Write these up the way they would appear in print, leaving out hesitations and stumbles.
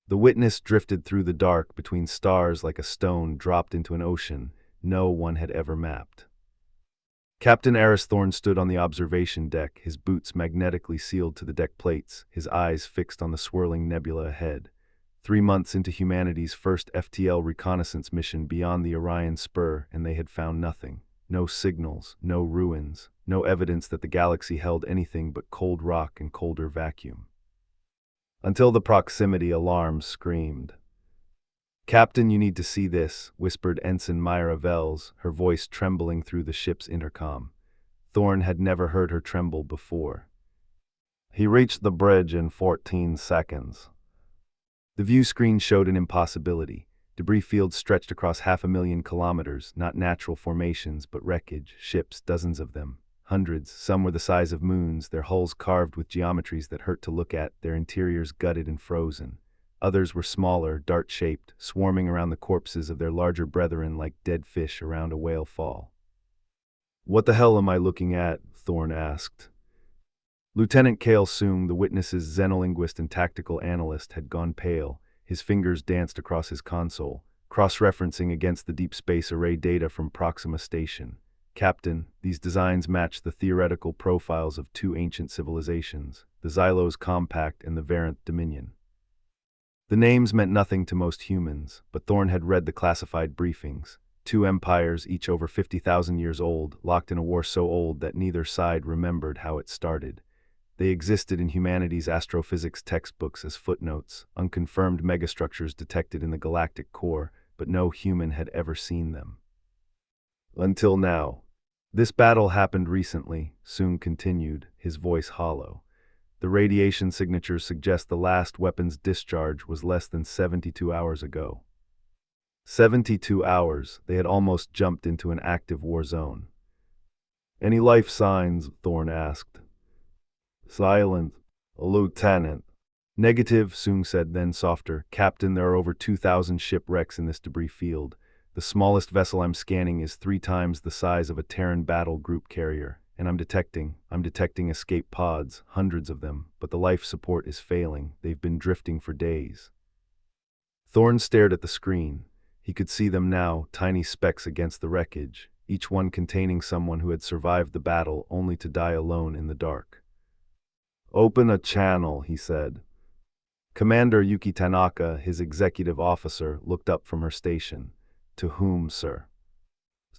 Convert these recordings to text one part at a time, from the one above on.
The witness drifted through the dark between stars like a stone dropped into an ocean no one had ever mapped. Captain Thorne stood on the observation deck, his boots magnetically sealed to the deck plates, his eyes fixed on the swirling nebula ahead. 3 months into humanity's first FTL reconnaissance mission beyond the Orion Spur, and they had found nothing. No signals, no ruins, no evidence that the galaxy held anything but cold rock and colder vacuum. Until the proximity alarms screamed. "Captain, you need to see this," whispered Ensign Myra Vels, her voice trembling through the ship's intercom. Thorne had never heard her tremble before. He reached the bridge in 14 seconds. The view screen showed an impossibility. Debris fields stretched across 500,000 kilometers, not natural formations, but wreckage, ships, dozens of them. Hundreds, some were the size of moons, their hulls carved with geometries that hurt to look at, their interiors gutted and frozen. Others were smaller, dart-shaped, swarming around the corpses of their larger brethren like dead fish around a whale fall. "What the hell am I looking at?" Thorne asked. Lieutenant Cale Soong, the witness's xenolinguist and tactical analyst, had gone pale. His fingers danced across his console, cross-referencing against the deep space array data from Proxima Station. "Captain, these designs match the theoretical profiles of two ancient civilizations, the Xylos Compact and the Variant Dominion." The names meant nothing to most humans, but Thorne had read the classified briefings. Two empires, each over 50,000 years old, locked in a war so old that neither side remembered how it started. They existed in humanity's astrophysics textbooks as footnotes, unconfirmed megastructures detected in the galactic core, but no human had ever seen them. Until now. "This battle happened recently," Soong continued, his voice hollow. "The radiation signatures suggest the last weapon's discharge was less than 72 hours ago." 72 hours, they had almost jumped into an active war zone. "Any life signs?" Thorne asked. "Silent, Lieutenant." "Negative," Soong said, then softer. "Captain, there are over 2,000 shipwrecks in this debris field. The smallest vessel I'm scanning is 3 times the size of a Terran battle group carrier, and I'm detecting escape pods, hundreds of them, but the life support is failing. They've been drifting for days." Thorne stared at the screen. He could see them now, tiny specks against the wreckage, each one containing someone who had survived the battle only to die alone in the dark. "Open a channel," he said. Commander Yuki Tanaka, his executive officer, looked up from her station. "To whom, sir?"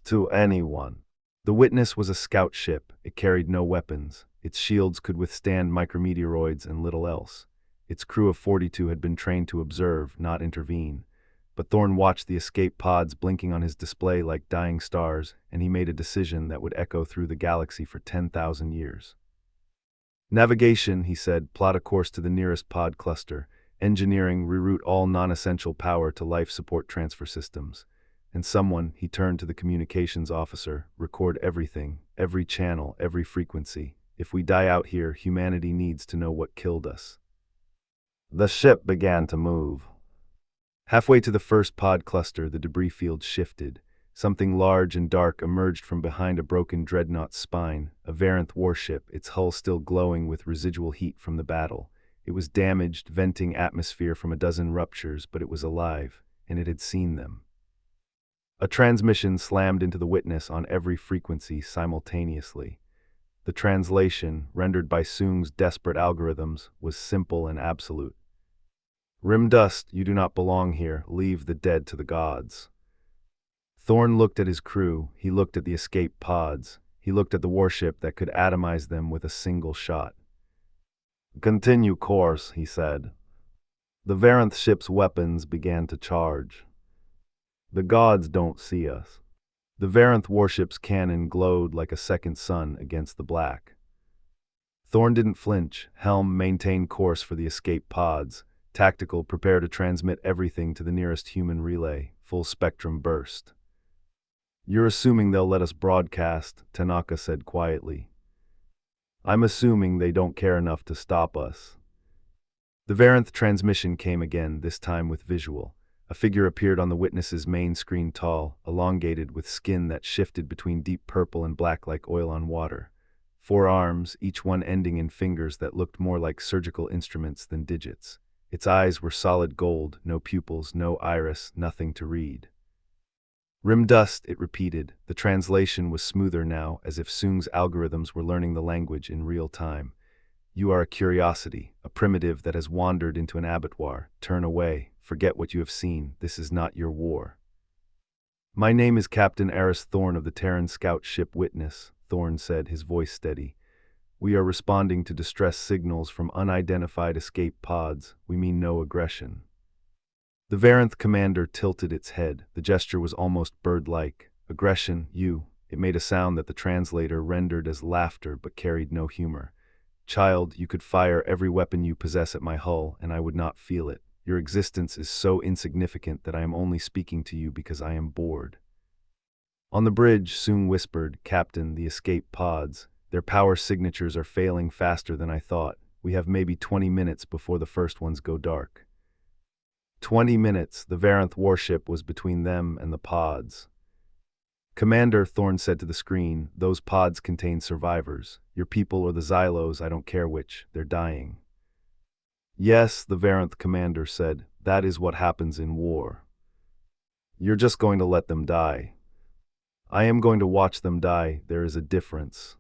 "To anyone." The witness was a scout ship. It carried no weapons. Its shields could withstand micrometeoroids and little else. Its crew of 42 had been trained to observe, not intervene. But Thorne watched the escape pods blinking on his display like dying stars, and he made a decision that would echo through the galaxy for 10,000 years. "Navigation," he said, "plot a course to the nearest pod cluster. Engineering, reroute all non-essential power to life support transfer systems. And someone," he turned to the communications officer, "record everything, every channel, every frequency. If we die out here, humanity needs to know what killed us." The ship began to move. Halfway to the first pod cluster, the debris field shifted. Something large and dark emerged from behind a broken dreadnought's spine, a Varanth warship, its hull still glowing with residual heat from the battle. It was damaged, venting atmosphere from a dozen ruptures, but it was alive, and it had seen them. A transmission slammed into the witness on every frequency simultaneously. The translation, rendered by Soong's desperate algorithms, was simple and absolute. "Rimdust, you do not belong here. Leave the dead to the gods." Thorne looked at his crew. He looked at the escape pods. He looked at the warship that could atomize them with a single shot. "Continue course," he said. The Varanth ship's weapons began to charge. "The gods don't see us." The Varanth warship's cannon glowed like a second sun against the black. Thorne didn't flinch. Helm, maintain course for the escape pods. Tactical, prepare to transmit everything to the nearest human relay. Full spectrum burst. "You're assuming they'll let us broadcast," Tanaka said quietly. "I'm assuming they don't care enough to stop us." The Varanth transmission came again, this time with visual. A figure appeared on the witness's main screen, tall, elongated, with skin that shifted between deep purple and black like oil on water. 4 arms, each one ending in fingers that looked more like surgical instruments than digits. Its eyes were solid gold, no pupils, no iris, nothing to read. Rim dust, it repeated. The translation was smoother now, as if Soong's algorithms were learning the language in real time. You are a curiosity, a primitive that has wandered into an abattoir. Turn away, forget what you have seen, this is not your war. My name is Captain Aris Thorn of the Terran scout ship Witness, Thorn said, his voice steady. We are responding to distress signals from unidentified escape pods. We mean no aggression. The Varanth commander tilted its head. The gesture was almost bird-like. Aggression, you. It made a sound that the translator rendered as laughter but carried no humor. Child, you could fire every weapon you possess at my hull, and I would not feel it. Your existence is so insignificant that I am only speaking to you because I am bored. On the bridge, Soong whispered, Captain, the escape pods. Their power signatures are failing faster than I thought. We have maybe 20 minutes before the first ones go dark. 20 minutes, the Varanth warship was between them and the pods. Commander, Thorn said to the screen, those pods contain survivors. Your people or the Xylos, I don't care which, they're dying. Yes, the Varanth commander said, that is what happens in war. You're just going to let them die. I am going to watch them die, there is a difference.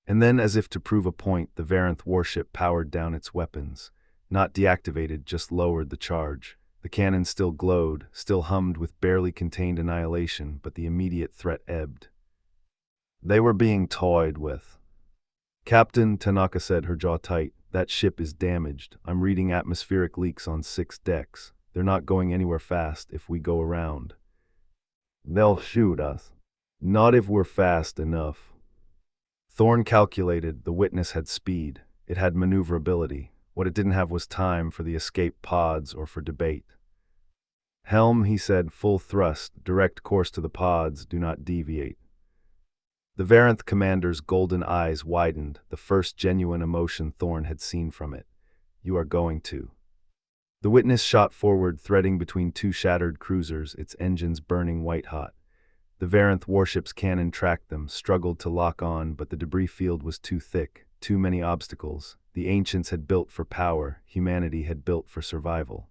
And then, as if to prove a point, the Varanth warship powered down its weapons. Not deactivated, just lowered the charge. The cannon still glowed, still hummed with barely contained annihilation, but the immediate threat ebbed. They were being toyed with. Captain, Tanaka said, her jaw tight, that ship is damaged. I'm reading atmospheric leaks on 6 decks. They're not going anywhere fast if we go around. They'll shoot us. Not if we're fast enough. Thorn calculated. The Witness had speed. It had maneuverability. What it didn't have was time for the escape pods or for debate. Helm, he said, full thrust, direct course to the pods, do not deviate. The Varanth commander's golden eyes widened, the first genuine emotion Thorn had seen from it. You are going to. The Witness shot forward, threading between 2 shattered cruisers, its engines burning white-hot. The Varanth warship's cannon tracked them, struggled to lock on, but the debris field was too thick, too many obstacles. The ancients had built for power, humanity had built for survival.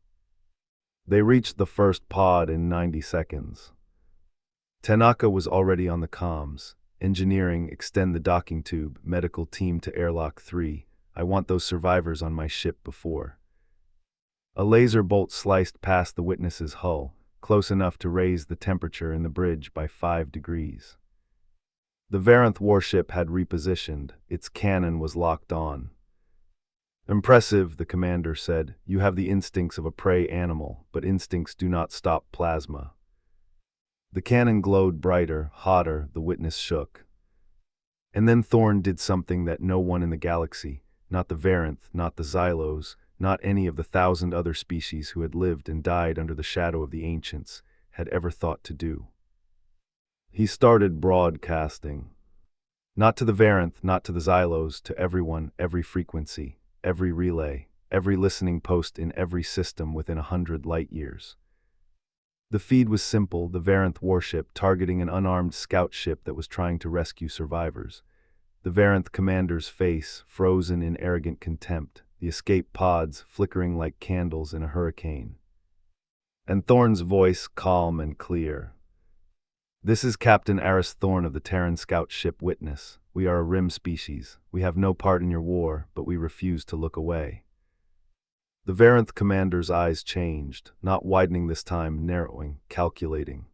They reached the first pod in 90 seconds. Tanaka was already on the comms. Engineering, extend the docking tube, medical team to airlock 3. I want those survivors on my ship before. A laser bolt sliced past the Witness's hull, close enough to raise the temperature in the bridge by 5 degrees. The Varanth warship had repositioned. Its cannon was locked on. Impressive, the commander said. You have the instincts of a prey animal, but instincts do not stop plasma. The cannon glowed brighter, hotter, the Witness shook. And then Thorn did something that no one in the galaxy, not the Varanth, not the Xylos, not any of the 1,000 other species who had lived and died under the shadow of the ancients, had ever thought to do. He started broadcasting. Not to the Varanth, not to the Xylos, to everyone, every frequency, every relay, every listening post in every system within 100 light-years. The feed was simple, the Varanth warship targeting an unarmed scout ship that was trying to rescue survivors. The Varanth commander's face frozen in arrogant contempt, the escape pods flickering like candles in a hurricane. And Thorn's voice calm and clear. This is Captain Aris Thorn of the Terran scout ship Witness. We are a Rim species. We have no part in your war, but we refuse to look away. The Varanth commander's eyes changed, not widening this time, narrowing, calculating.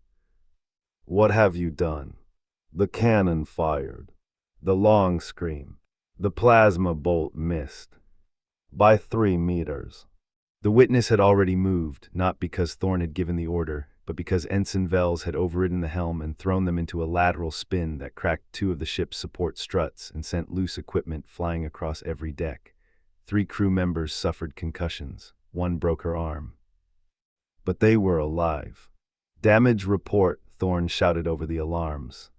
What have you done? The cannon fired. The long scream. The plasma bolt missed. By 3 meters. The Witness had already moved, not because Thorn had given the order, but because Ensign Vels had overridden the helm and thrown them into a lateral spin that cracked 2 of the ship's support struts and sent loose equipment flying across every deck. 3 crew members suffered concussions. 1 broke her arm. But they were alive. Damage report, Thorn shouted over the alarms.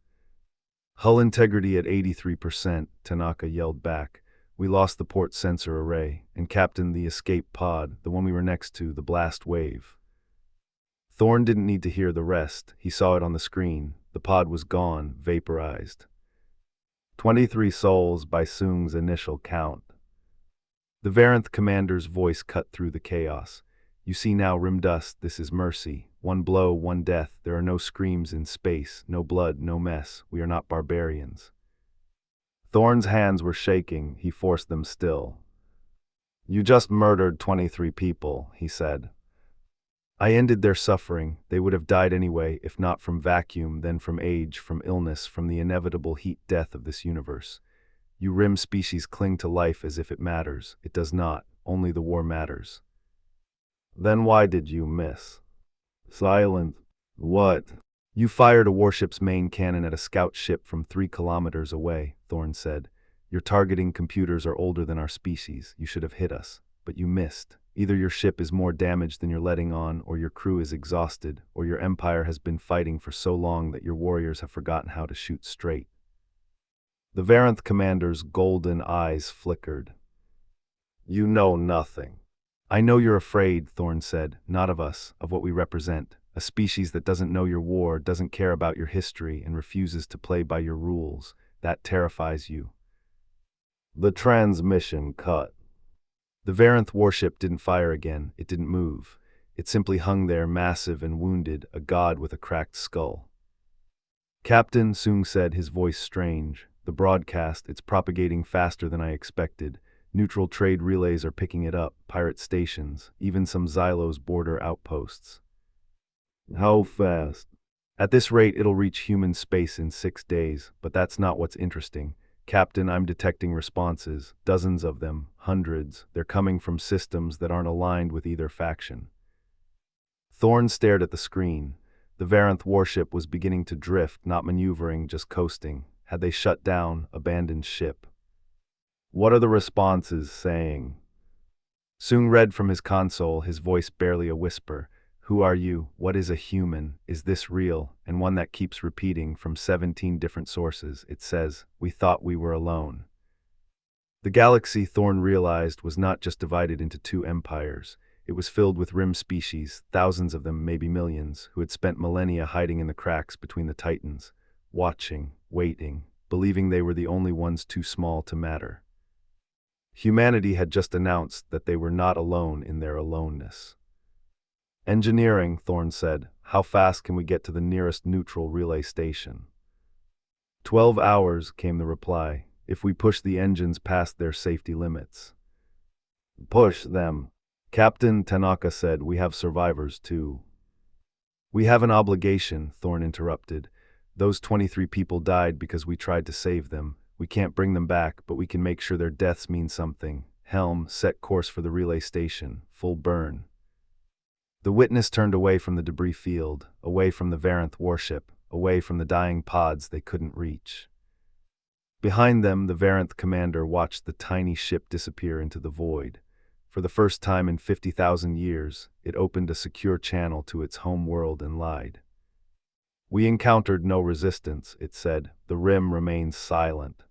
Hull integrity at 83%, Tanaka yelled back. We lost the port sensor array, and Captain, the escape pod, the one we were next to, the blast wave. Thorn didn't need to hear the rest. He saw it on the screen. The pod was gone, vaporized. 23 souls by Soong's initial count. The Varanth commander's voice cut through the chaos. You see now, Rimdust, this is mercy. One blow, one death. There are no screams in space, no blood, no mess. We are not barbarians. Thorn's hands were shaking. He forced them still. You just murdered 23 people, he said. I ended their suffering. They would have died anyway, if not from vacuum, then from age, from illness, from the inevitable heat death of this universe. You Rim species cling to life as if it matters. It does not. Only the war matters. Then why did you miss? Silent. What? You fired a warship's main cannon at a scout ship from 3 kilometers away, Thorn said. Your targeting computers are older than our species. You should have hit us. But you missed. Either your ship is more damaged than you're letting on, or your crew is exhausted, or your empire has been fighting for so long that your warriors have forgotten how to shoot straight. The Varanth commander's golden eyes flickered. You know nothing. I know you're afraid, Thorn said, not of us, of what we represent. A species that doesn't know your war, doesn't care about your history, and refuses to play by your rules. That terrifies you. The transmission cut. The Varanth warship didn't fire again. It didn't move. It simply hung there, massive and wounded, a god with a cracked skull. Captain, Sung said, his voice strange. The broadcast, it's propagating faster than I expected. Neutral trade relays are picking it up, pirate stations, even some Xylo's border outposts. How fast? At this rate, it'll reach human space in 6 days, but that's not what's interesting. Captain, I'm detecting responses, dozens of them, hundreds. They're coming from systems that aren't aligned with either faction. Thorn stared at the screen. The Varanth warship was beginning to drift, not maneuvering, just coasting. Had they shut down, abandoned ship? What are the responses saying? Sung read from his console, his voice barely a whisper. Who are you? What is a human? Is this real? And one that keeps repeating from 17 different sources. It says, we thought we were alone. The galaxy, Thorn realized, was not just divided into 2 empires. It was filled with Rim species, thousands of them, maybe millions, who had spent millennia hiding in the cracks between the titans, watching, waiting, believing they were the only ones too small to matter. Humanity had just announced that they were not alone in their aloneness. Engineering, Thorn said. How fast can we get to the nearest neutral relay station? 12 hours, came the reply, if we push the engines past their safety limits. Push them. Captain Tanaka said, we have survivors too. We have an obligation, Thorn interrupted. Those 23 people died because we tried to save them. We can't bring them back, but we can make sure their deaths mean something. Helm, set course for the relay station. Full burn. The witness turned away from the debris field, away from the Varanth warship, away from the dying pods they couldn't reach. Behind them, the Varanth commander watched the tiny ship disappear into the void. For the first time in 50,000 years, it opened a secure channel to its home world and lied. We encountered no resistance, it said. The Rim remained silent.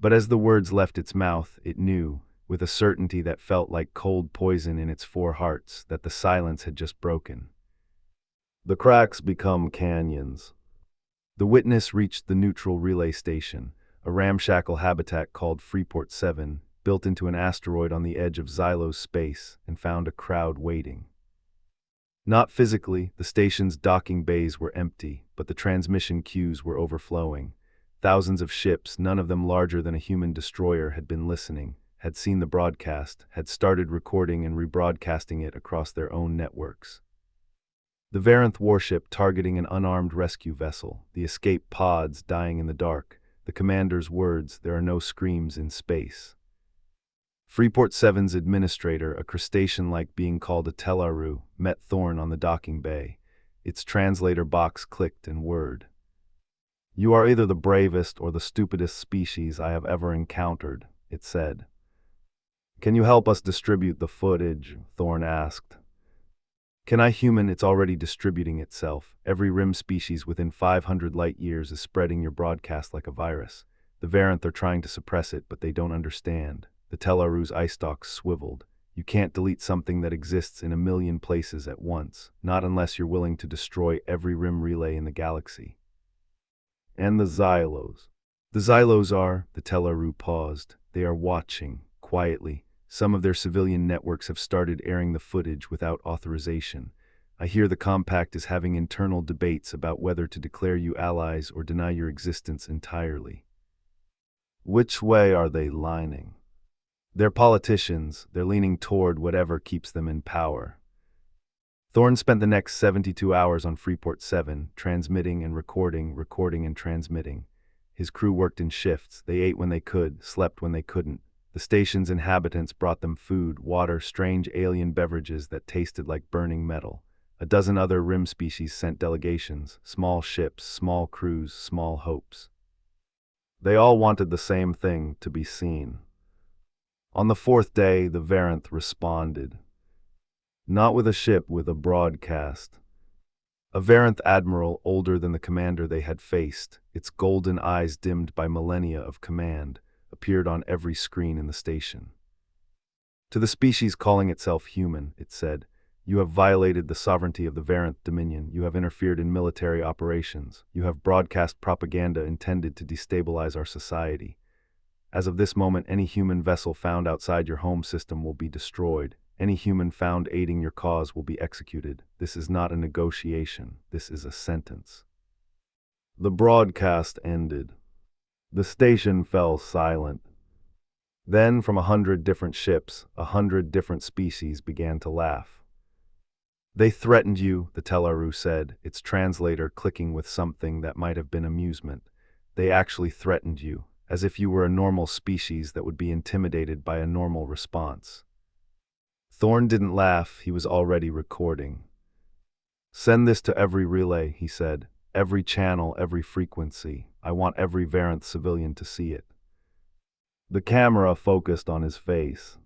But as the words left its mouth, it knew, with a certainty that felt like cold poison in its 4 hearts, that the silence had just broken. The cracks become canyons. The witness reached the neutral relay station, a ramshackle habitat called Freeport 7, built into an asteroid on the edge of Xylo's space, and found a crowd waiting. Not physically, the station's docking bays were empty, but the transmission queues were overflowing. Thousands of ships, none of them larger than a human destroyer, had been listening, had seen the broadcast, had started recording and rebroadcasting it across their own networks. The Varanth warship targeting an unarmed rescue vessel, the escape pods dying in the dark, the commander's words, there are no screams in space. Freeport 7's administrator, a crustacean-like being called a Telaru, met Thorn on the docking bay. Its translator box clicked in word. You are either the bravest or the stupidest species I have ever encountered, it said. Can you help us distribute the footage? Thorn asked. Can I human? It's already distributing itself. Every Rim species within 500 light years is spreading your broadcast like a virus. The Varanth are trying to suppress it, but they don't understand. The Telaru's eye stalks swiveled. You can't delete something that exists in a million places at once, not unless you're willing to destroy every Rim relay in the galaxy. And the Xylos. The Xylos are, the Telaru paused. They are watching, quietly, Some of their civilian networks have started airing the footage without authorization. I hear the compact is having internal debates about whether to declare you allies or deny your existence entirely. Which way are they lining? They're politicians. They're leaning toward whatever keeps them in power. Thorne spent the next 72 hours on Freeport 7, transmitting and recording, recording and transmitting. His crew worked in shifts. They ate when they could, slept when they couldn't. The station's inhabitants brought them food, water, strange alien beverages that tasted like burning metal. A dozen other Rim species sent delegations, small ships, small crews, small hopes. They all wanted the same thing, to be seen. On the fourth day, the Varanth responded. Not with a ship, with a broadcast. A Varanth admiral, older than the commander they had faced, its golden eyes dimmed by millennia of command, appeared on every screen in the station. To the species calling itself human, it said, "You have violated the sovereignty of the Varanth Dominion. You have interfered in military operations. You have broadcast propaganda intended to destabilize our society. As of this moment, any human vessel found outside your home system will be destroyed. Any human found aiding your cause will be executed. This is not a negotiation. This is a sentence." The broadcast ended. The station fell silent. Then, from 100 different ships, 100 different species began to laugh. "They threatened you," the Telaru said, its translator clicking with something that might have been amusement. "They actually threatened you, as if you were a normal species that would be intimidated by a normal response." Thorne didn't laugh. He was already recording. "Send this to every relay," he said. "Every channel, every frequency. I want every Varanth civilian to see it." The camera focused on his face.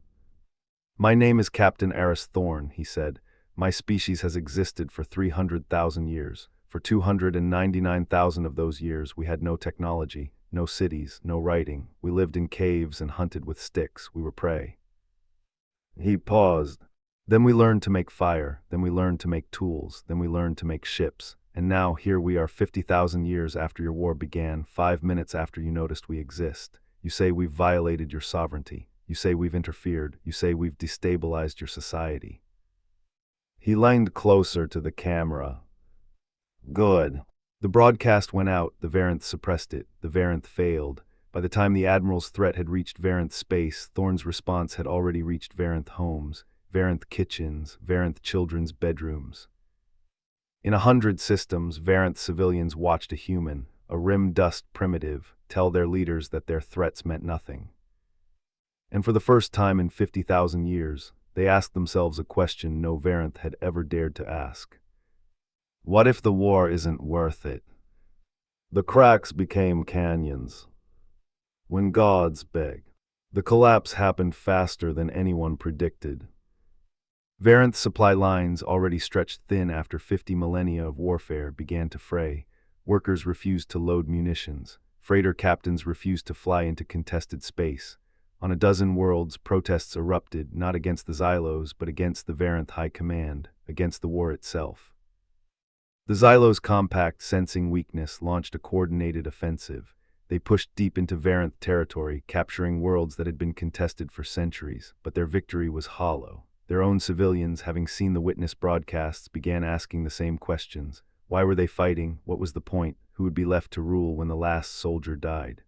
"My name is Captain Eris Thorne," he said. "My species has existed for 300,000 years. For 299,000 of those years, we had no technology, no cities, no writing. We lived in caves and hunted with sticks. We were prey." He paused. "Then we learned to make fire. Then we learned to make tools. Then we learned to make ships. And now here we are 50,000 years after your war began, 5 minutes after you noticed we exist. You say we've violated your sovereignty. You say we've interfered. You say we've destabilized your society." He leaned closer to the camera. "Good." The broadcast went out. The Varanth suppressed it. The Varanth failed. By the time the Admiral's threat had reached Varanth space, Thorne's response had already reached Varanth homes, Varanth kitchens, Varanth children's bedrooms. In 100 systems, Varanth civilians watched a human, a rim-dust primitive, tell their leaders that their threats meant nothing. And for the first time in 50,000 years, they asked themselves a question no Varanth had ever dared to ask. What if the war isn't worth it? The cracks became canyons. When gods beg. The collapse happened faster than anyone predicted. Varanth's supply lines, already stretched thin after 50 millennia of warfare, began to fray. Workers refused to load munitions. Freighter captains refused to fly into contested space. On a dozen worlds, protests erupted, not against the Xylos, but against the Varanth High Command, against the war itself. The Xylos Compact, sensing weakness, launched a coordinated offensive. They pushed deep into Varanth territory, capturing worlds that had been contested for centuries, but their victory was hollow. Their own civilians, having seen the witness broadcasts, began asking the same questions. Why were they fighting? What was the point? Who would be left to rule when the last soldier died?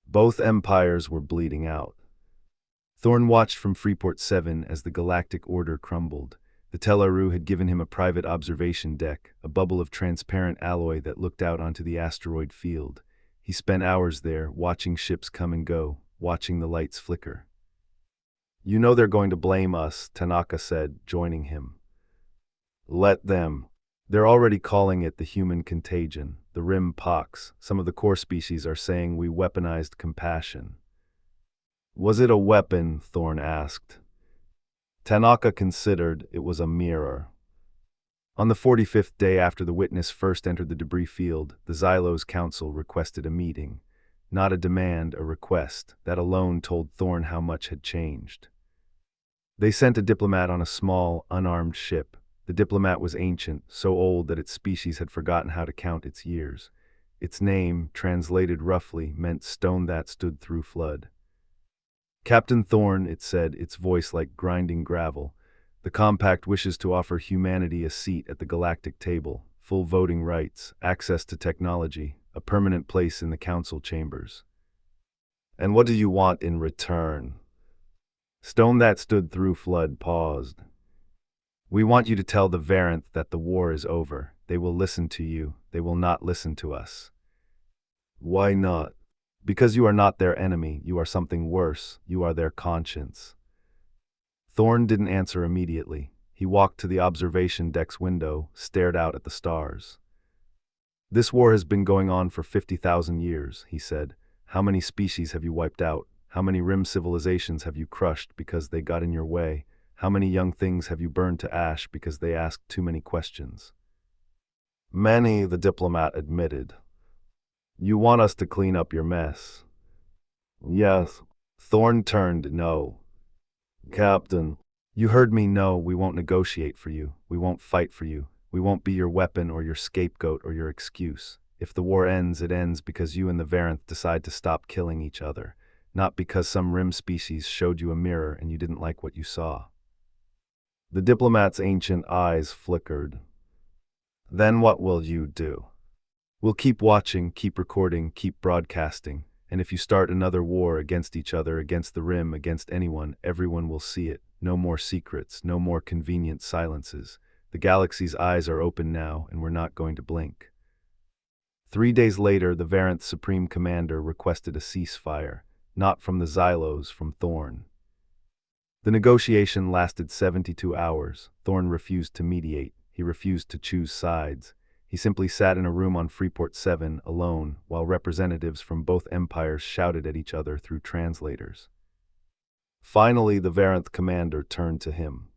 Both empires were bleeding out. Thorne watched from Freeport 7 as the Galactic Order crumbled. The Telaru had given him a private observation deck, a bubble of transparent alloy that looked out onto the asteroid field. He spent hours there, watching ships come and go, watching the lights flicker. "You know they're going to blame us," Tanaka said, joining him. "Let them. They're already calling it the human contagion, the Rim pox. Some of the core species are saying we weaponized compassion." "Was it a weapon?" Thorne asked. Tanaka considered. It was a mirror. On the 45th day after the witness first entered the debris field, the Xylos Council requested a meeting. Not a demand, a request. That alone told Thorne how much had changed. They sent a diplomat on a small, unarmed ship. The diplomat was ancient, so old that its species had forgotten how to count its years. Its name, translated roughly, meant stone that stood through flood. Captain Thorne, it said, its voice like grinding gravel. The Compact wishes to offer humanity a seat at the Galactic table, full voting rights, access to technology, a permanent place in the council chambers. And what do you want in return? Stone that stood through Flood paused. We want you to tell the Variant that the war is over. They will listen to you. They will not listen to us. Why not? Because you are not their enemy. You are something worse. You are their conscience. Thorne didn't answer immediately. He walked to the observation deck's window, stared out at the stars. This war has been going on for 50,000 years, he said. How many species have you wiped out? How many rim civilizations have you crushed because they got in your way? How many young things have you burned to ash because they asked too many questions? Many, the diplomat admitted. You want us to clean up your mess? Yes. Thorne turned no. Captain, you heard me. No, we won't negotiate for you. We won't fight for you. We won't be your weapon or your scapegoat or your excuse. If the war ends, it ends because you and the Variant decide to stop killing each other, not because some rim species showed you a mirror and you didn't like what you saw. The diplomat's ancient eyes flickered. Then what will you do? We'll keep watching, keep recording, keep broadcasting, and if you start another war against each other, against the Rim, against anyone, everyone will see it. No more secrets, no more convenient silences. The galaxy's eyes are open now, and we're not going to blink. 3 days later, the Variant's Supreme Commander requested a ceasefire, not from the Xylos, from Thorne. The negotiation lasted 72 hours. Thorne refused to mediate. He refused to choose sides. He simply sat in a room on Freeport 7, alone, while representatives from both empires shouted at each other through translators. Finally, the Variant commander turned to him.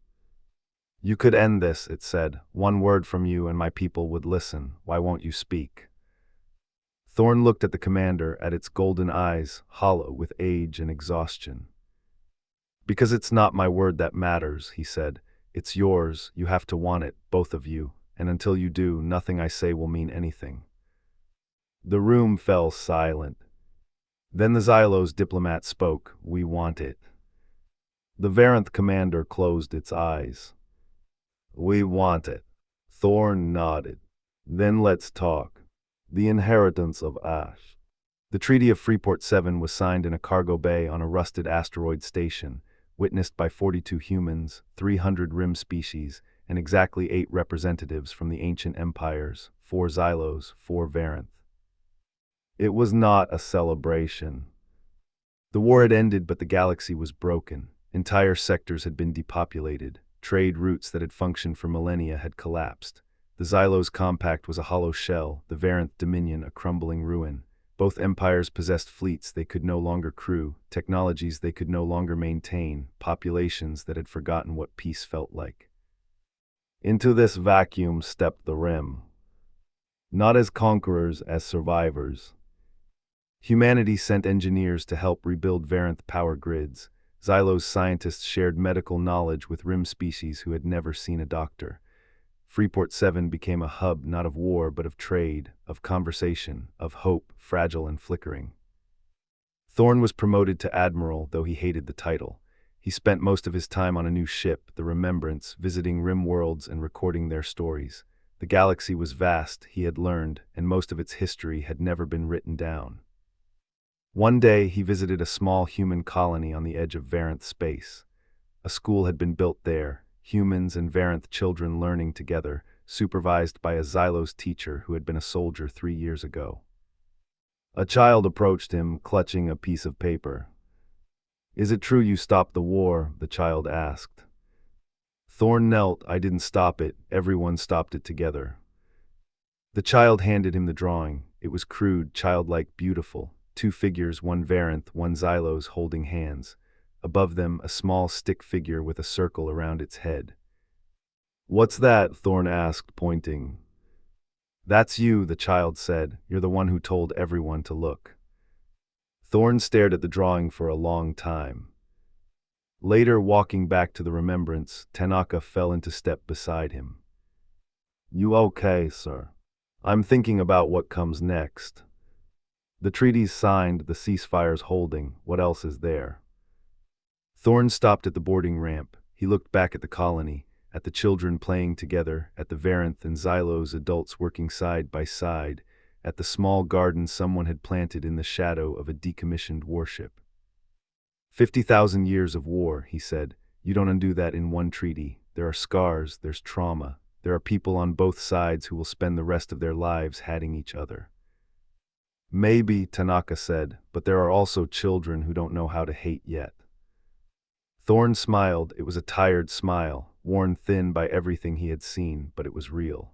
You could end this, it said. One word from you and my people would listen. Why won't you speak? Thorne looked at the commander, at its golden eyes, hollow with age and exhaustion. Because it's not my word that matters, he said. It's yours. You have to want it, both of you. And until you do, nothing I say will mean anything. The room fell silent. Then the Xylos diplomat spoke. We want it. The Variant commander closed its eyes. We want it. Thorne nodded. Then let's talk. The inheritance of Ash. The Treaty of Freeport 7 was signed in a cargo bay on a rusted asteroid station, witnessed by 42 humans, 300 rim species, and exactly 8 representatives from the ancient empires, 4 Xylos, 4 Variant. It was not a celebration. The war had ended, but the galaxy was broken. Entire sectors had been depopulated. Trade routes that had functioned for millennia had collapsed. The Xylos Compact was a hollow shell, the Variant Dominion a crumbling ruin. Both empires possessed fleets they could no longer crew, technologies they could no longer maintain, populations that had forgotten what peace felt like. Into this vacuum stepped the Rim. Not as conquerors, as survivors. Humanity sent engineers to help rebuild Variant power grids. Xylos scientists shared medical knowledge with Rim species who had never seen a doctor. Freeport 7 became a hub not of war but of trade, of conversation, of hope, fragile and flickering. Thorne was promoted to admiral, though he hated the title. He spent most of his time on a new ship, the Remembrance, visiting Rim worlds and recording their stories. The galaxy was vast, he had learned, and most of its history had never been written down. One day, he visited a small human colony on the edge of Variant space. A school had been built there, humans and Variant children learning together, supervised by a Xylos teacher who had been a soldier 3 years ago. A child approached him, clutching a piece of paper. Is it true you stopped the war? The child asked. Thorne knelt. I didn't stop it. Everyone stopped it together. The child handed him the drawing. It was crude, childlike, beautiful. 2 figures, one Variant, one Xylos, holding hands. Above them, a small stick figure with a circle around its head. What's that? Thorne asked, pointing. That's you, the child said. You're the one who told everyone to look. Thorne stared at the drawing for a long time. Later, walking back to the Remembrance, Tanaka fell into step beside him. You okay, sir? I'm thinking about what comes next. The treaty's signed, the ceasefire's holding. What else is there? Thorne stopped at the boarding ramp. He looked back at the colony, at the children playing together, at the Varanth and Xylos adults working side by side, at the small garden someone had planted in the shadow of a decommissioned warship. 50,000 years of war, he said. You don't undo that in one treaty. There are scars, there's trauma. There are people on both sides who will spend the rest of their lives hating each other. Maybe, Tanaka said, but there are also children who don't know how to hate yet. Thorne smiled. It was a tired smile, worn thin by everything he had seen, but it was real.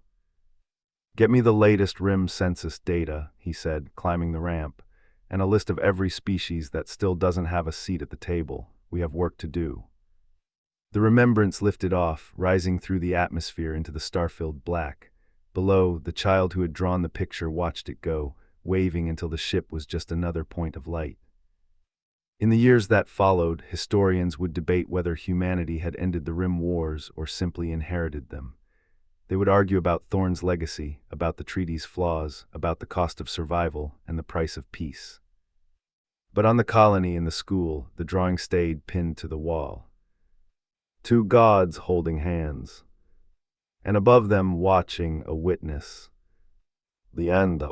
Get me the latest RIM census data, he said, climbing the ramp, and a list of every species that still doesn't have a seat at the table. We have work to do. The remembrance lifted off, rising through the atmosphere into the star-filled black. Below, the child who had drawn the picture watched it go, waving until the ship was just another point of light. In the years that followed, historians would debate whether humanity had ended the Rim Wars or simply inherited them. They would argue about Thorne's legacy, about the treaty's flaws, about the cost of survival and the price of peace. But on the colony and the school, the drawing stayed pinned to the wall. Two gods holding hands, and above them watching a witness. The end.